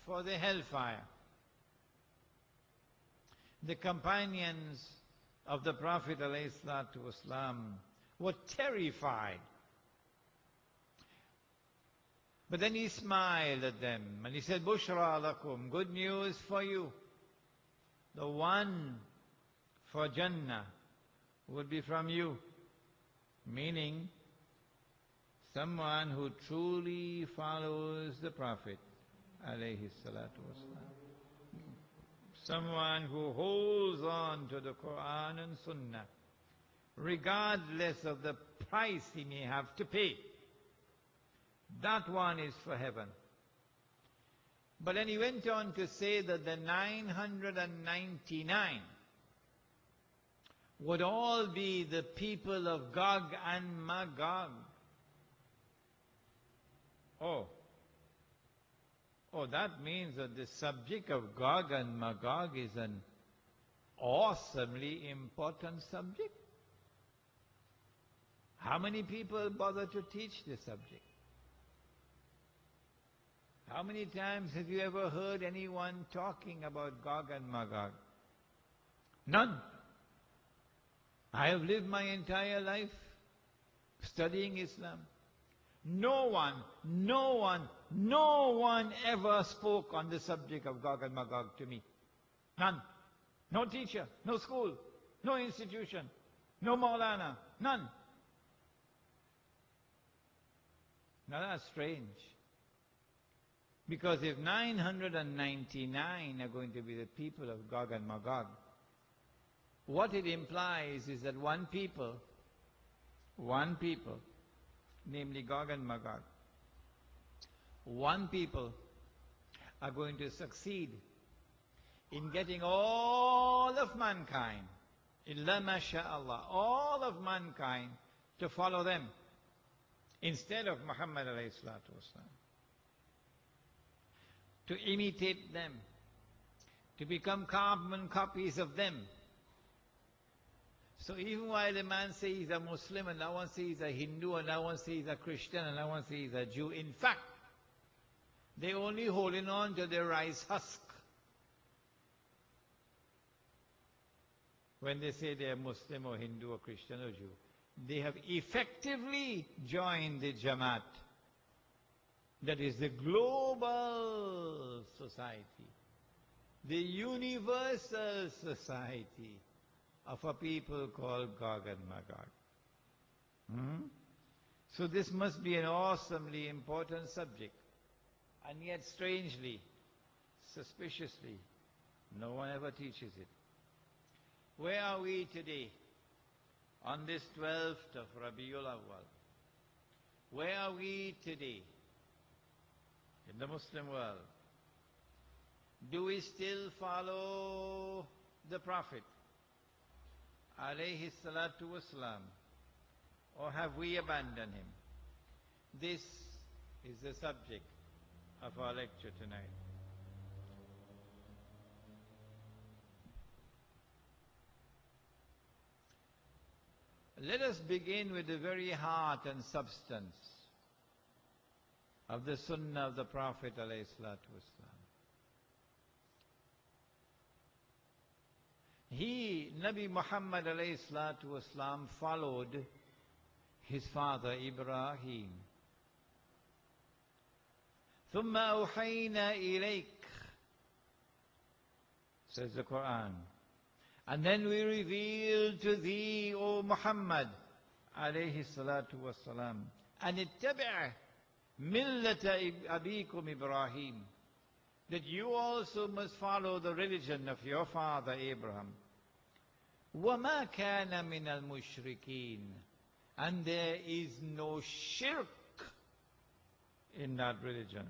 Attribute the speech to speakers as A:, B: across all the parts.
A: for the hellfire. The companions of the Prophet ﷺ were terrified. But then he smiled at them and he said, Bushra lakum, good news for you. The one for Jannah would be from you. Meaning, someone who truly follows the Prophet alayhi salatu wasalam. Someone who holds on to the Quran and Sunnah, regardless of the price he may have to pay. That one is for heaven. But then he went on to say that the 999 would all be the people of Gog and Magog. Oh, that means that the subject of Gog and Magog is an awesomely important subject. How many people bother to teach this subject? How many times have you ever heard anyone talking about Gog and Magog? None. I have lived my entire life studying Islam. No one ever spoke on the subject of Gog and Magog to me. None. No teacher, no school, no institution, no Maulana, none. Now that's strange. Because if 999 are going to be the people of Gog and Magog, what it implies is that one people, namely Gog and Magog, one people are going to succeed in getting all of mankind, illa masha'Allah, all of mankind to follow them instead of Muhammad alayhi salatu wasalam. To imitate them, to become carbon copies of them. So even while a man says he's a Muslim, and now one says he's a Hindu, and now one says he's a Christian, and now one says he's a Jew, in fact, they're only holding on to their rice husk when they say they're Muslim or Hindu or Christian or Jew. They have effectively joined the Jamaat. That is the global society, the universal society of a people called Gog and Magog. So this must be an awesomely important subject. And yet strangely, suspiciously, no one ever teaches it. Where are we today? On this 12th of Rabiul Awwal. Where are we today? In the Muslim world, do we still follow the Prophet alayhi salatu wasalam, or have we abandoned him? This is the subject of our lecture tonight. Let us begin with the very heart and substance of the Sunnah of the Prophet alayhi salatu wasalam. Nabi Muhammad alayhi salatu wasalam, followed his father Ibrahim. ثُمَّ أَوْحَيْنَا إِلَيْكَ, says the Quran. And then we revealed to thee, O Muhammad alayhi salatu wasalam, أَنِ اتَّبِعْ مِلَّةَ أَبِيكُمْ Ibrahim, that you also must follow the religion of your father Abraham. وَمَا كَانَ مِنَ الْمُشْرِكِينَ, and there is no shirk in that religion.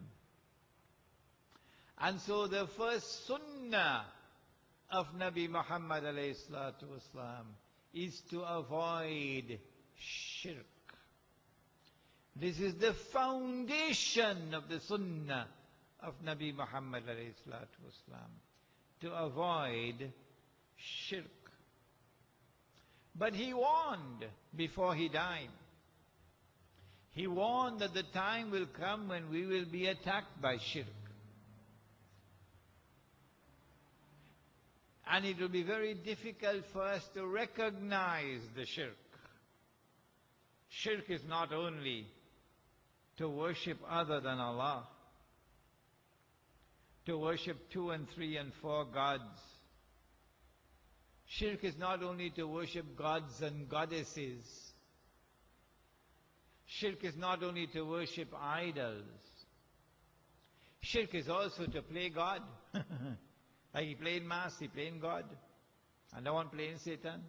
A: And so the first sunnah of Nabi Muhammad alayhi salatu wasalam is to avoid shirk. This is the foundation of the sunnah of Nabi Muhammad alayhi salatu wasalam, to avoid shirk. But he warned before he died. He warned that the time will come when we will be attacked by shirk. And it will be very difficult for us to recognize the shirk. Shirk is not only to worship other than Allah, to worship 2 and 3 and 4 gods. Shirk is not only to worship gods and goddesses. Shirk is not only to worship idols. Shirk is also to play God. Like he played Mass, he playing God. And no one playing Satan.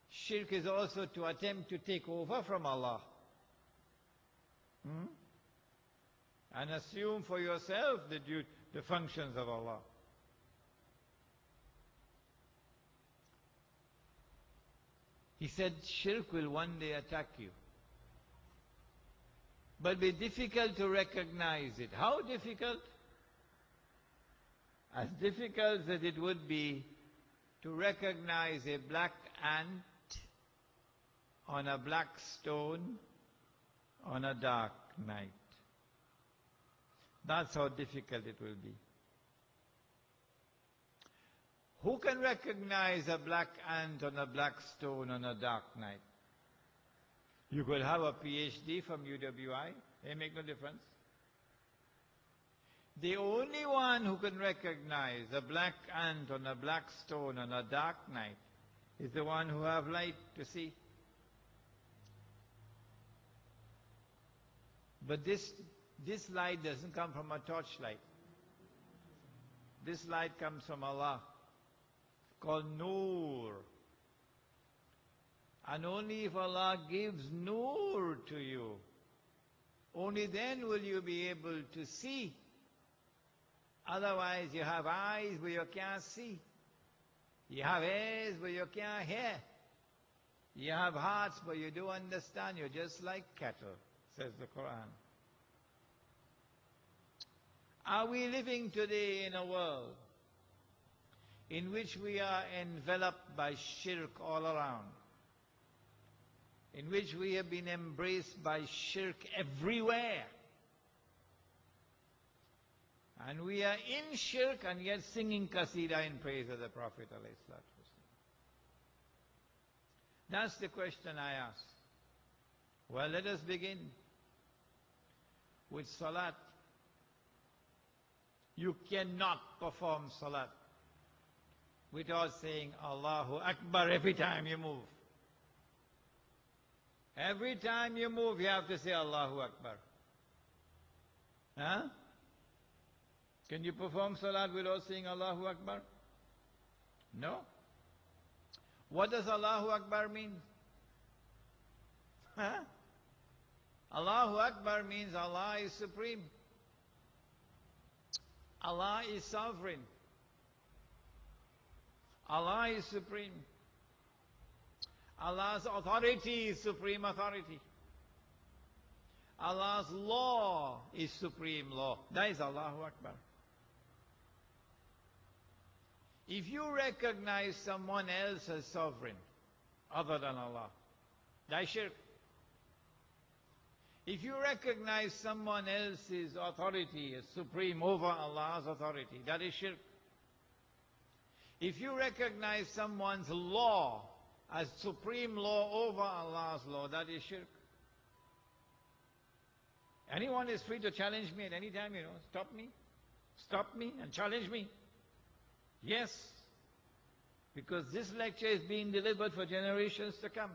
A: Shirk is also to attempt to take over from Allah. And assume for yourself the functions of Allah. He said shirk will one day attack you. But be difficult to recognize it. How difficult? As difficult as it would be to recognize a black ant on a black stone on a dark night. That's how difficult it will be. Who can recognize a black ant on a black stone on a dark night? You could have a PhD from UWI. It make no difference. The only one who can recognize a black ant on a black stone on a dark night is the one who have light to see. But this light doesn't come from a torchlight. This light comes from Allah, called Noor. And only if Allah gives Noor to you, only then will you be able to see. Otherwise, you have eyes but you can't see. You have ears but you can't hear. You have hearts but you don't understand. You're just like cattle, says the Quran. Are we living today in a world in which we are enveloped by shirk all around? In which we have been embraced by shirk everywhere? And we are in shirk and yet singing qasida in praise of the Prophet ﷺ. That's the question I ask. Well, let us begin with salat. You cannot perform salat without saying Allahu Akbar every time you move. Every time you move, you have to say Allahu Akbar. Huh? Can you perform salat without saying Allahu Akbar? No. What does Allahu Akbar mean? Huh? Allahu Akbar means Allah is supreme. Allah is sovereign. Allah is supreme. Allah's authority is supreme authority. Allah's law is supreme law. That is Allahu Akbar. If you recognize someone else as sovereign, other than Allah, that is shirk. If you recognize someone else's authority as supreme over Allah's authority, that is shirk. If you recognize someone's law as supreme law over Allah's law, that is shirk. Anyone is free to challenge me at any time, stop me and challenge me. Yes, because this lecture is being delivered for generations to come.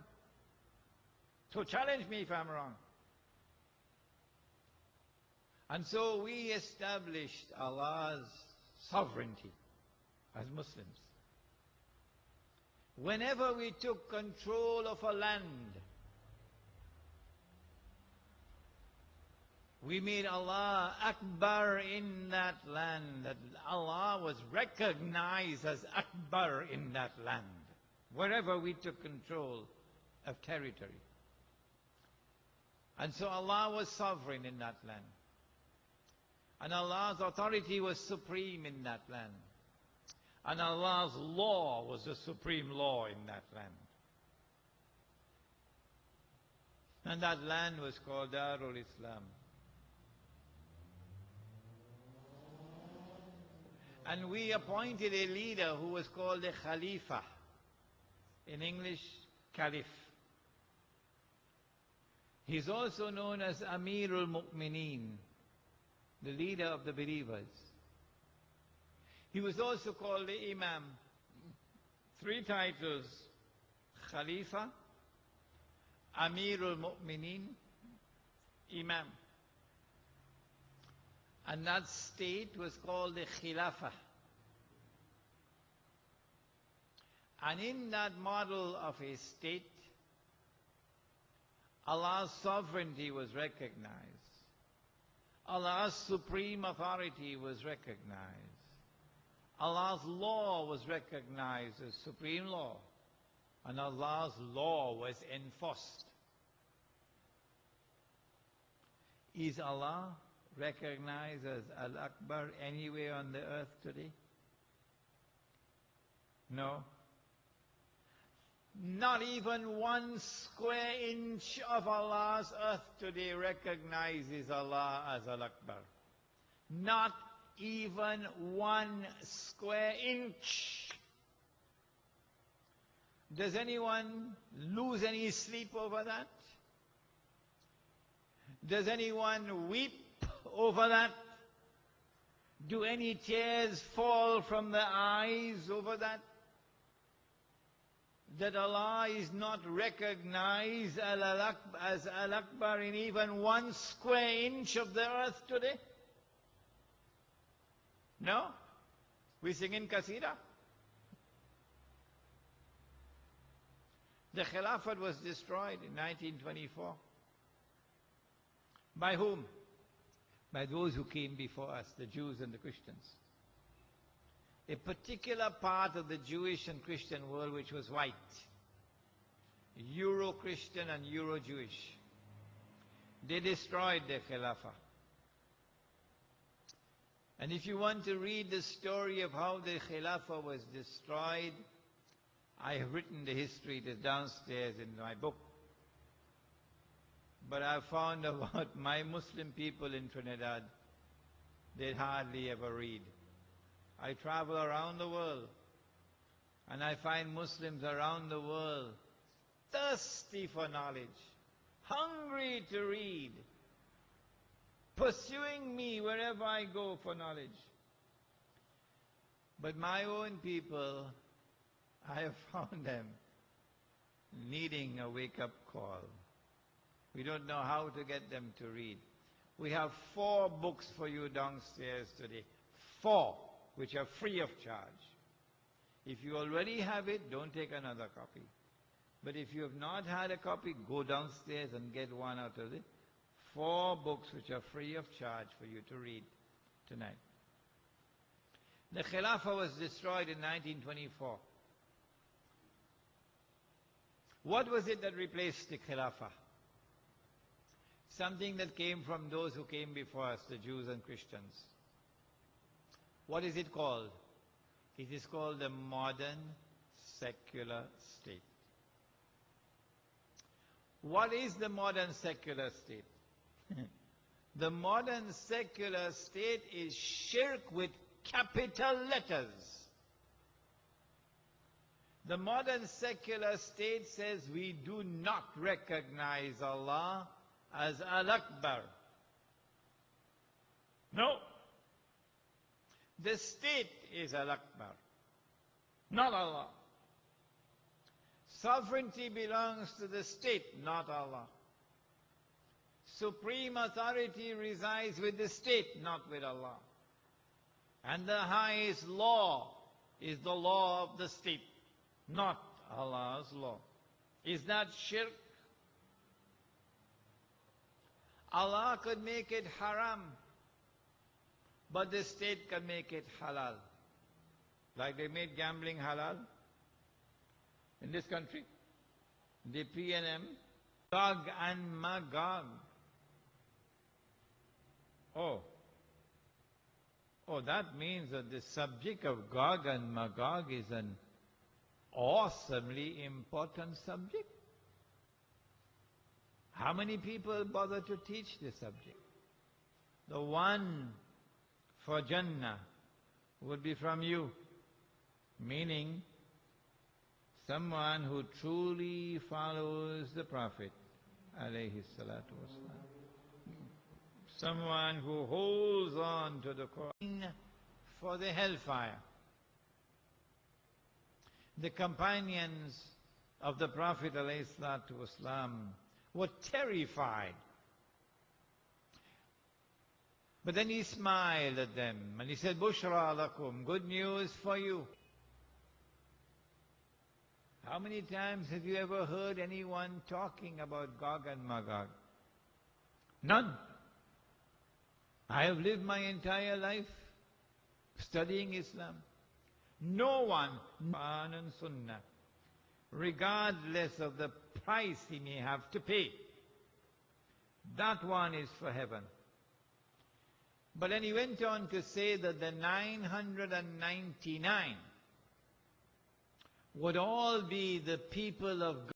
A: So challenge me if I'm wrong. And so we established Allah's sovereignty as Muslims. Whenever we took control of a land, we made Allah Akbar in that land, that Allah was recognized as Akbar in that land, wherever we took control of territory. And so Allah was sovereign in that land. And Allah's authority was supreme in that land. And Allah's law was the supreme law in that land. And that land was called Darul Islam. And we appointed a leader who was called a Khalifa. In English, Caliph. He's also known as Amirul Mu'mineen, the leader of the believers. He was also called the Imam. 3 titles: Khalifa, Amirul Mu'mineen, Imam. And that state was called the Khilafah. And in that model of a state, Allah's sovereignty was recognized. Allah's supreme authority was recognized. Allah's law was recognized as supreme law. And Allah's law was enforced. Is Allah recognized as Al-Akbar anywhere on the earth today? No. Not even 1 square inch of Allah's earth today recognizes Allah as Al-Akbar. Not even 1 square inch. Does anyone lose any sleep over that? Does anyone weep over that? Do any tears fall from the eyes over that? That Allah is not recognized as Al-Akbar in even 1 square inch of the earth today? No? We sing in Qasida. The Khilafat was destroyed in 1924. By whom? By those who came before us, the Jews and the Christians. A particular part of the Jewish and Christian world which was white. Euro-Christian and Euro-Jewish. They destroyed the Khilafah. And if you want to read the story of how the Khilafah was destroyed, I have written the history. It is downstairs in my book. But I found about my Muslim people in Trinidad, they hardly ever read. I travel around the world, and I find Muslims around the world thirsty for knowledge, hungry to read, pursuing me wherever I go for knowledge. But my own people, I have found them needing a wake-up call. We don't know how to get them to read. We have 4 books for you downstairs today. 4, which are free of charge. If you already have it, don't take another copy. But if you have not had a copy, go downstairs and get one out of it. 4 books which are free of charge for you to read tonight. The Khilafah was destroyed in 1924. What was it that replaced the Khilafah? Something that came from those who came before us, the Jews and Christians. What is it called? It is called the modern secular state. What is the modern secular state? The modern secular state is shirk with capital letters. The modern secular state says we do not recognize Allah as Al-Akbar. No. The state is Al-Akbar, not Allah. Sovereignty belongs to the state, not Allah. Supreme authority resides with the state, not with Allah. And the highest law is the law of the state, not Allah's law. Is that shirk? Allah could make it haram, but the state can make it halal. Like they made gambling halal in this country. The PNM, Gog and Magog. Oh, that means that the subject of Gog and Magog is an awesomely important subject. How many people bother to teach this subject? The one for Jannah would be from you. Meaning, someone who truly follows the Prophet, alayhi salatu wasalam. Someone who holds on to the Quran for the hellfire. The companions of the Prophet alayhi salatu wasalam were terrified. But then he smiled at them and he said, Bushra lakum, good news for you. How many times have you ever heard anyone talking about Gog and Magog? None. I have lived my entire life studying Islam. No one, Quran and Sunnah, regardless of the price he may have to pay, that one is for heaven. But then he went on to say that the 999 would all be the people of God.